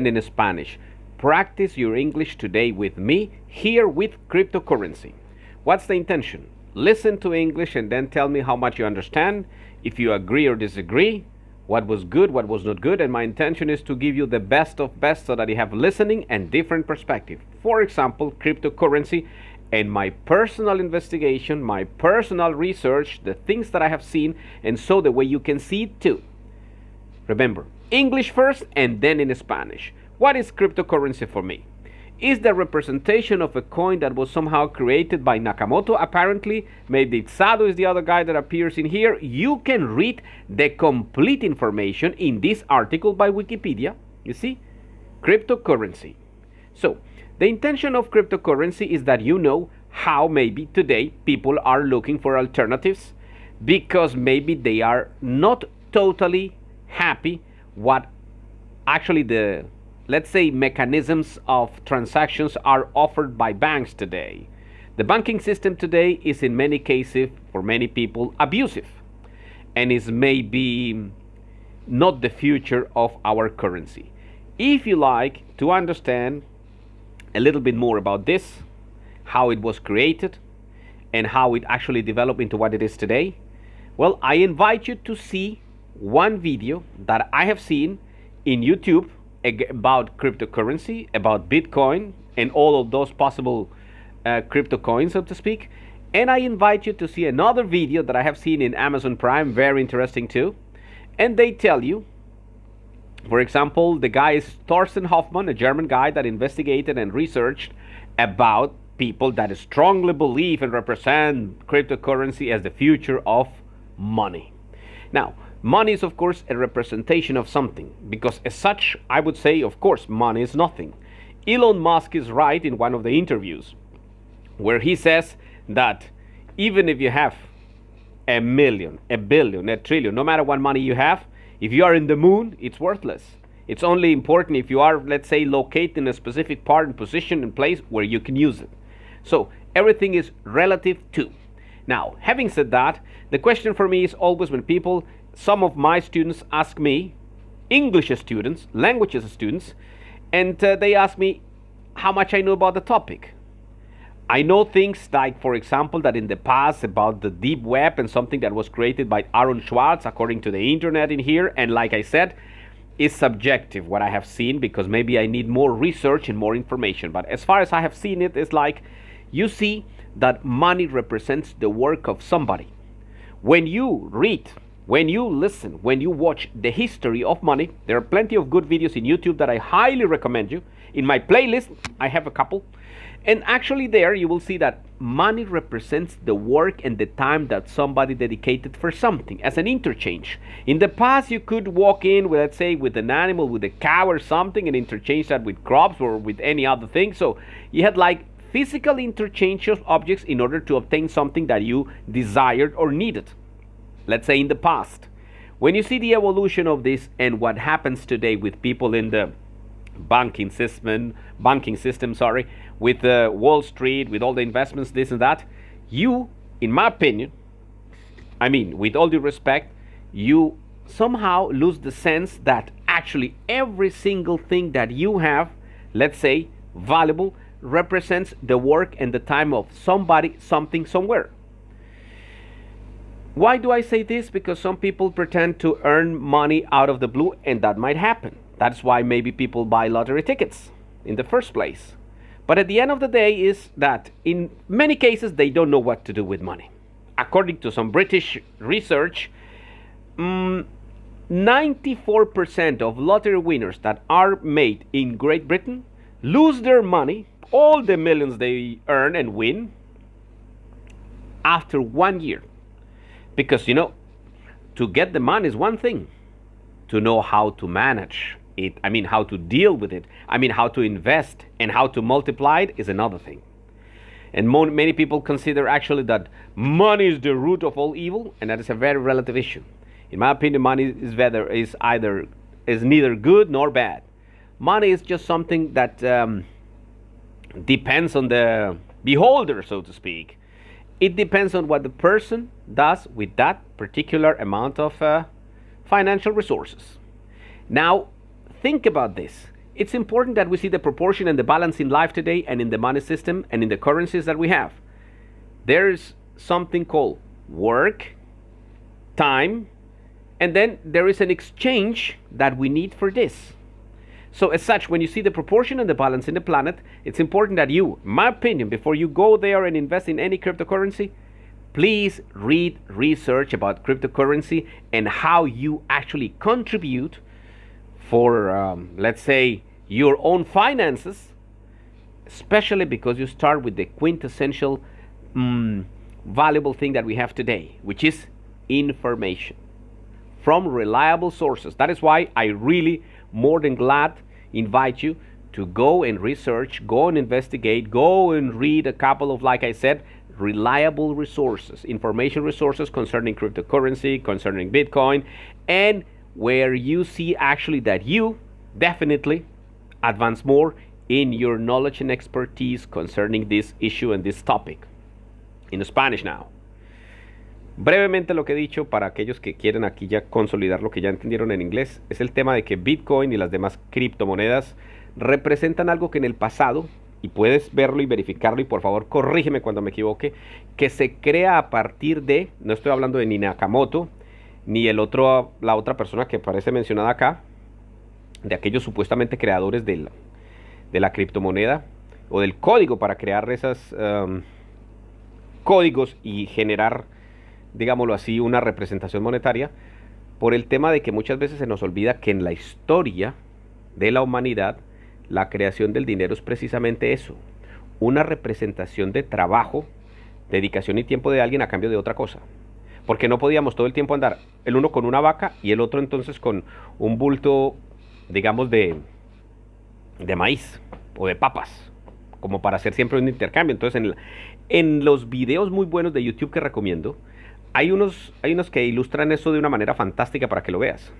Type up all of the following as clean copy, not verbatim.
and in Spanish. Practice your English today with me here with cryptocurrency. What's the intention? Listen to English and then tell me how much you understand, if you agree or disagree, what was good, what was not good, and my intention is to give you the best of best so that you have listening and different perspective. For example, cryptocurrency and my personal investigation, my personal research, the things that I have seen, and so the way you can see it too. Remember, English first and then in Spanish. What is cryptocurrency for me? Is the representation of a coin that was somehow created by Nakamoto, apparently. Maybe Sado is the other guy that appears in here. You can read the complete information in this article by Wikipedia. You see? Cryptocurrency. So, the intention of cryptocurrency is that you know how maybe today people are looking for alternatives because maybe they are not totally happy what actually the, let's say, mechanisms of transactions are offered by banks today. The banking system today is in many cases, for many people, abusive and is maybe not the future of our currency. If you like to understand a little bit more about this, how it was created and how it actually developed into what it is today, well, I invite you to see one video that I have seen in YouTube about cryptocurrency, about Bitcoin, and all of those possible crypto coins, so to speak. And I invite you to see another video that I have seen in Amazon Prime, very interesting too. And they tell you, for example, the guy is Thorsten Hoffmann, a German guy that investigated and researched about people that strongly believe and represent cryptocurrency as the future of money. Now, money is, of course, a representation of something, because as such, I would say, of course, money is nothing. Elon Musk is right in one of the interviews where he says that even if you have a million, a billion, a trillion, no matter what money you have, if you are in the moon, it's worthless. It's only important if you are, let's say, located in a specific part and position and place where you can use it. So everything is relative to. Now, having said that, the question for me is always when people, some of my students ask me, English students, languages students, and they ask me how much I know about the topic. I know things like, for example, that in the past about the deep web and something that was created by Aaron Schwartz, according to the internet in here. And like I said, is subjective what I have seen, because maybe I need more research and more information. But as far as I have seen it, it's like you see that money represents the work of somebody. When you read, when you listen, when you watch the history of money, there are plenty of good videos in YouTube that I highly recommend you. In my playlist, I have a couple. And actually there you will see that money represents the work and the time that somebody dedicated for something as an interchange. In the past you could walk in with, let's say, with an animal, with a cow or something, and interchange that with crops or with any other thing. So you had like physical interchange of objects in order to obtain something that you desired or needed, let's say in the past. When you see the evolution of this and what happens today with people in the banking system, with Wall Street, with all the investments, this and that, you, in my opinion, I mean, with all due respect, you somehow lose the sense that actually every single thing that you have, let's say, valuable, represents the work and the time of somebody, something, somewhere. Why do I say this? Because some people pretend to earn money out of the blue, and that might happen. That's why maybe people buy lottery tickets in the first place. But at the end of the day is that in many cases they don't know what to do with money. According to some British research, 94% of lottery winners that are made in Great Britain lose their money, all the millions they earn and win, after 1 year. Because, you know, to get the money is one thing. To know how to manage it, I mean, how to deal with it, I mean, how to invest and how to multiply it is another thing. And many people consider actually that money is the root of all evil, and that is a very relative issue. In my opinion, money is neither good nor bad. Money is just something that depends on the beholder, so to speak. It depends on what the person does with that particular amount of financial resources. Now, think about this. It's important that we see the proportion and the balance in life today and in the money system and in the currencies that we have. There's something called work, time, and then there is an exchange that we need for this. So as such, when you see the proportion and the balance in the planet, it's important that you, my opinion, before you go there and invest in any cryptocurrency, please read research about cryptocurrency and how you actually contribute for, let's say, your own finances, especially because you start with the quintessential valuable thing that we have today, which is information from reliable sources. That is why I really more than glad invite you to go and research, go and investigate, go and read a couple of, like I said, reliable resources, information resources concerning cryptocurrency, concerning Bitcoin, and where you see actually that you definitely advance more in your knowledge and expertise concerning this issue and this topic. In Spanish now. Brevemente lo que he dicho para aquellos que quieren aquí ya consolidar lo que ya entendieron en inglés es el tema de que Bitcoin y las demás criptomonedas representan algo que en el pasado, y puedes verlo y verificarlo y por favor corrígeme cuando me equivoque, que se crea a partir de, no estoy hablando de ni Nakamoto ni la otra persona que aparece mencionada acá, de aquellos supuestamente creadores de la criptomoneda o del código para crear esos códigos y generar, digámoslo así, una representación monetaria, por el tema de que muchas veces se nos olvida que en la historia de la humanidad la creación del dinero es precisamente eso, una representación de trabajo, dedicación y tiempo de alguien a cambio de otra cosa. Porque no podíamos todo el tiempo andar el uno con una vaca y el otro entonces con un bulto, digamos, de maíz o de papas, como para hacer siempre un intercambio. Entonces en los videos muy buenos de YouTube que recomiendo, hay unos que ilustran eso de una manera fantástica para que lo veas.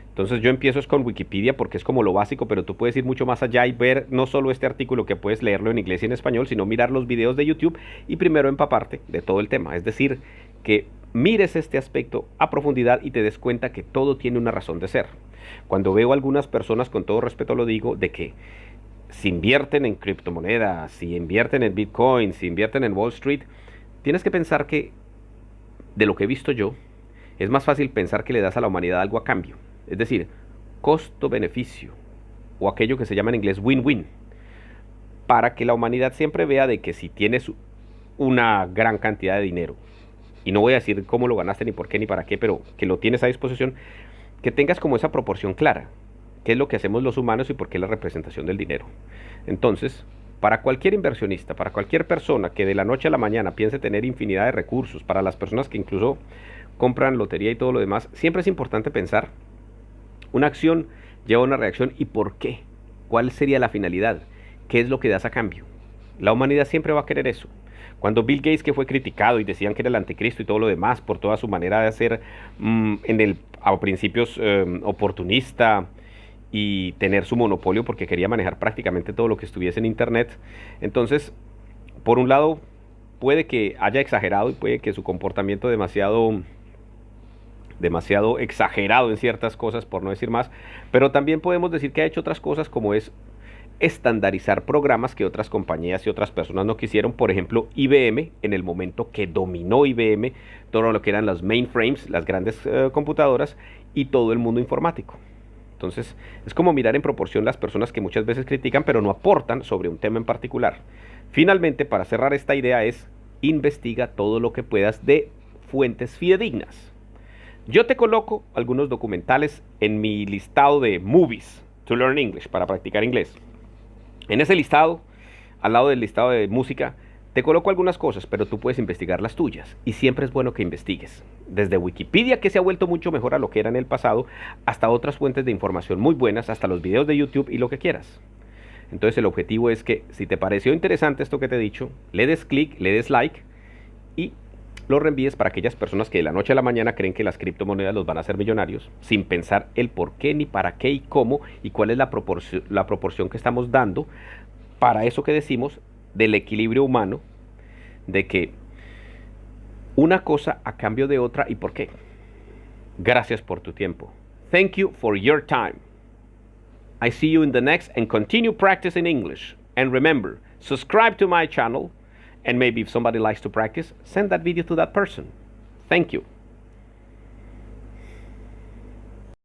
Entonces yo empiezo es con Wikipedia porque es como lo básico, pero tú puedes ir mucho más allá y ver no solo este artículo que puedes leerlo en inglés y en español, sino mirar los videos de YouTube y primero empaparte de todo el tema. Es decir, que mires este aspecto a profundidad y te des cuenta que todo tiene una razón de ser. Cuando veo a algunas personas, con todo respeto lo digo, de que si invierten en criptomonedas, si invierten en Bitcoin, si invierten en Wall Street, tienes que pensar que, de lo que he visto yo, es más fácil pensar que le das a la humanidad algo a cambio. Es decir, costo-beneficio, o aquello que se llama en inglés win-win, para que la humanidad siempre vea de que si tienes una gran cantidad de dinero, y no voy a decir cómo lo ganaste, ni por qué, ni para qué, pero que lo tienes a disposición, que tengas como esa proporción clara, qué es lo que hacemos los humanos y por qué la representación del dinero. Entonces, para cualquier inversionista, para cualquier persona que de la noche a la mañana piense tener infinidad de recursos, para las personas que incluso compran lotería y todo lo demás, siempre es importante pensar, una acción lleva una reacción y por qué, cuál sería la finalidad, qué es lo que das a cambio. La humanidad siempre va a querer eso. Cuando Bill Gates, que fue criticado y decían que era el anticristo y todo lo demás por toda su manera de hacer a principios oportunista y tener su monopolio porque quería manejar prácticamente todo lo que estuviese en internet, entonces por un lado puede que haya exagerado y puede que su comportamiento demasiado exagerado en ciertas cosas, por no decir más, pero también podemos decir que ha hecho otras cosas como es estandarizar programas que otras compañías y otras personas no quisieron. Por ejemplo, IBM, en el momento que dominó IBM todo lo que eran los mainframes, las grandes computadoras y todo el mundo informático. Entonces es como mirar en proporción las personas que muchas veces critican pero no aportan sobre un tema en particular. Finalmente, para cerrar esta idea es investiga todo lo que puedas de fuentes fidedignas. Yo te coloco algunos documentales en mi listado de movies to learn English, para practicar inglés. En ese listado, al lado del listado de música, te coloco algunas cosas, pero tú puedes investigar las tuyas. Y siempre es bueno que investigues. Desde Wikipedia, que se ha vuelto mucho mejor a lo que era en el pasado, hasta otras fuentes de información muy buenas, hasta los videos de YouTube y lo que quieras. Entonces el objetivo es que, si te pareció interesante esto que te he dicho, le des clic, le des like y lo reenvíes para aquellas personas que de la noche a la mañana creen que las criptomonedas los van a hacer millonarios, sin pensar el por qué, ni para qué y cómo, y cuál es la proporción que estamos dando para eso que decimos del equilibrio humano, de que una cosa a cambio de otra y por qué. Gracias por tu tiempo. Thank you for your time. I see you in the next, and continue practicing English. And remember, subscribe to my channel, and maybe if somebody likes to practice, send that video to that person. Thank you.